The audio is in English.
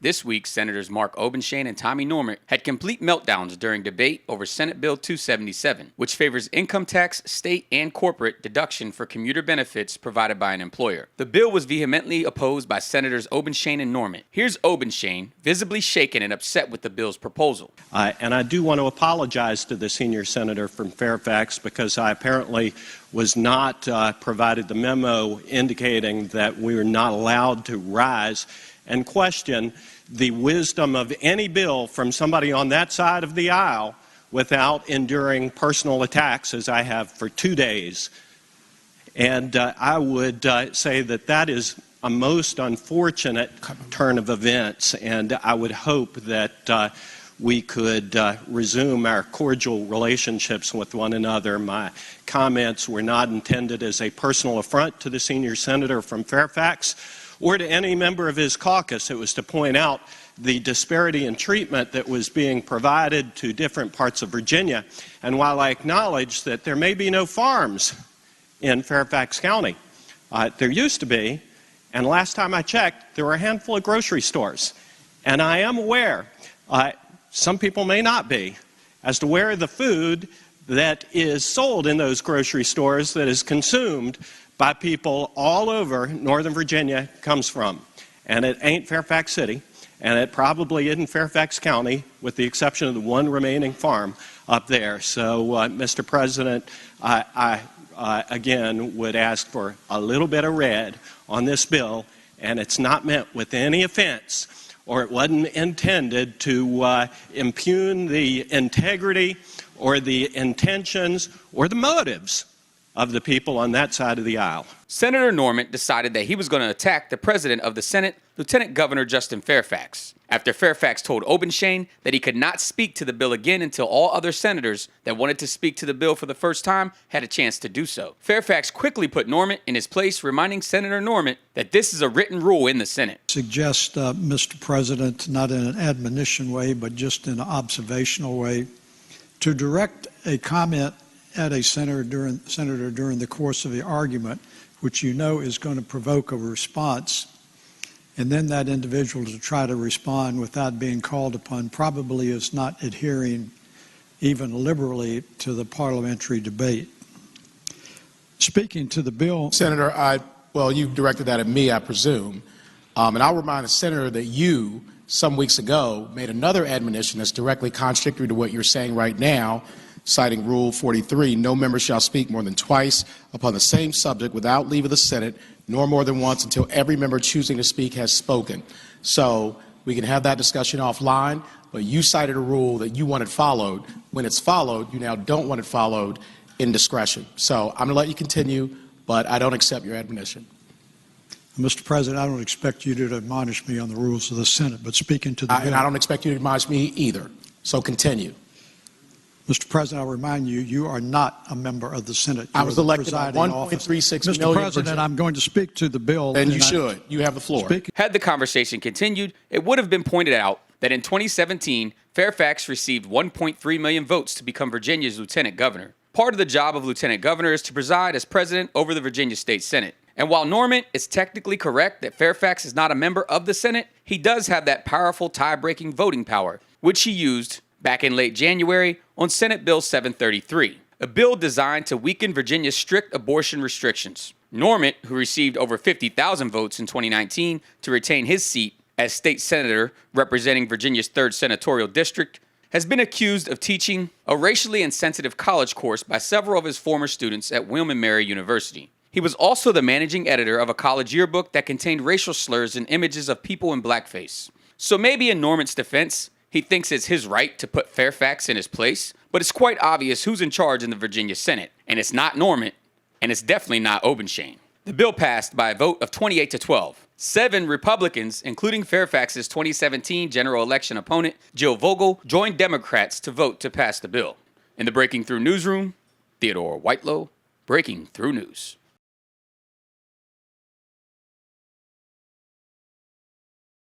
This week, Senators Mark Obenshain and Tommy Norment had complete meltdowns during debate over Senate Bill 277, which favors income tax, state, and corporate deduction for commuter benefits provided by an employer. The bill was vehemently opposed by Senators Obenshain and Norment. Here's Obenshain, visibly shaken and upset with the bill's proposal. And I do want to apologize to the senior senator from Fairfax because I apparently was not provided the memo indicating that we were not allowed to rise and question the wisdom of any bill from somebody on that side of the aisle without enduring personal attacks, as I have for 2 days. And I would say that that is a most unfortunate turn of events, and I would hope that we could resume our cordial relationships with one another. My comments were not intended as a personal affront to the senior senator from Fairfax or to any member of his caucus. It was to point out the disparity in treatment that was being provided to different parts of Virginia. And while I acknowledge that there may be no farms in Fairfax County, there used to be, and last time I checked, there were a handful of grocery stores. And I am aware, some people may not be, as to where the food that is sold in those grocery stores that is consumed by people all over Northern Virginia comes from. And it ain't Fairfax City, and it probably isn't Fairfax County, with the exception of the one remaining farm up there. So, Mr. President, I again would ask for a little bit of red on this bill, and it's not meant with any offense, or it wasn't intended to impugn the integrity or the intentions or the motives of the people on that side of the aisle. Senator Norment decided that he was going to attack the president of the Senate, Lieutenant Governor Justin Fairfax, after Fairfax told Obenshain that he could not speak to the bill again until all other senators that wanted to speak to the bill for the first time had a chance to do so. Fairfax quickly put Norment in his place, reminding Senator Norment that this is a written rule in the Senate. Suggest, Mr. President, not in an admonition way, but just in an observational way, to direct a comment at a senator during the course of the argument, which you know is going to provoke a response, and then that individual to try to respond without being called upon probably is not adhering even liberally to the parliamentary debate. Speaking to the bill, Senator, well, you directed that at me, I presume, and I'll remind the senator that you, some weeks ago, made another admonition that's directly contradictory to what you're saying right now, citing Rule 43, no member shall speak more than twice upon the same subject without leave of the Senate, nor more than once until every member choosing to speak has spoken. So we can have that discussion offline, but you cited a rule that you wanted followed. When it's followed, you now don't want it followed in discretion. So I'm going to let you continue, but I don't accept your admonition. Mr. President, I don't expect you to admonish me on the rules of the Senate, but speaking to the bill, and I don't expect you to admonish me either. So continue. Mr. President, I'll remind you, you are not a member of the Senate. I was elected on 1.36 million. Mr. President, I'm going to speak to the bill. And you should. You have the floor. Had the conversation continued, it would have been pointed out that in 2017, Fairfax received 1.3 million votes to become Virginia's lieutenant governor. Part of the job of lieutenant governor is to preside as president over the Virginia State Senate. And while Norment is technically correct that Fairfax is not a member of the Senate, he does have that powerful tie-breaking voting power, which he used back in late January on Senate Bill 733, a bill designed to weaken Virginia's strict abortion restrictions. Norment, who received over 50,000 votes in 2019 to retain his seat as state senator representing Virginia's 3rd senatorial district, has been accused of teaching a racially insensitive college course by several of his former students at William & Mary University. He was also the managing editor of a college yearbook that contained racial slurs and images of people in blackface. So maybe in Norment's defense, he thinks it's his right to put Fairfax in his place, but it's quite obvious who's in charge in the Virginia Senate, and it's not Norment, and it's definitely not Obenshain. The bill passed by a vote of 28-12. 7 Republicans, including Fairfax's 2017 general election opponent, Jill Vogel, joined Democrats to vote to pass the bill. In the Breaking Through newsroom, Theodore Whitelow, Breaking Through News.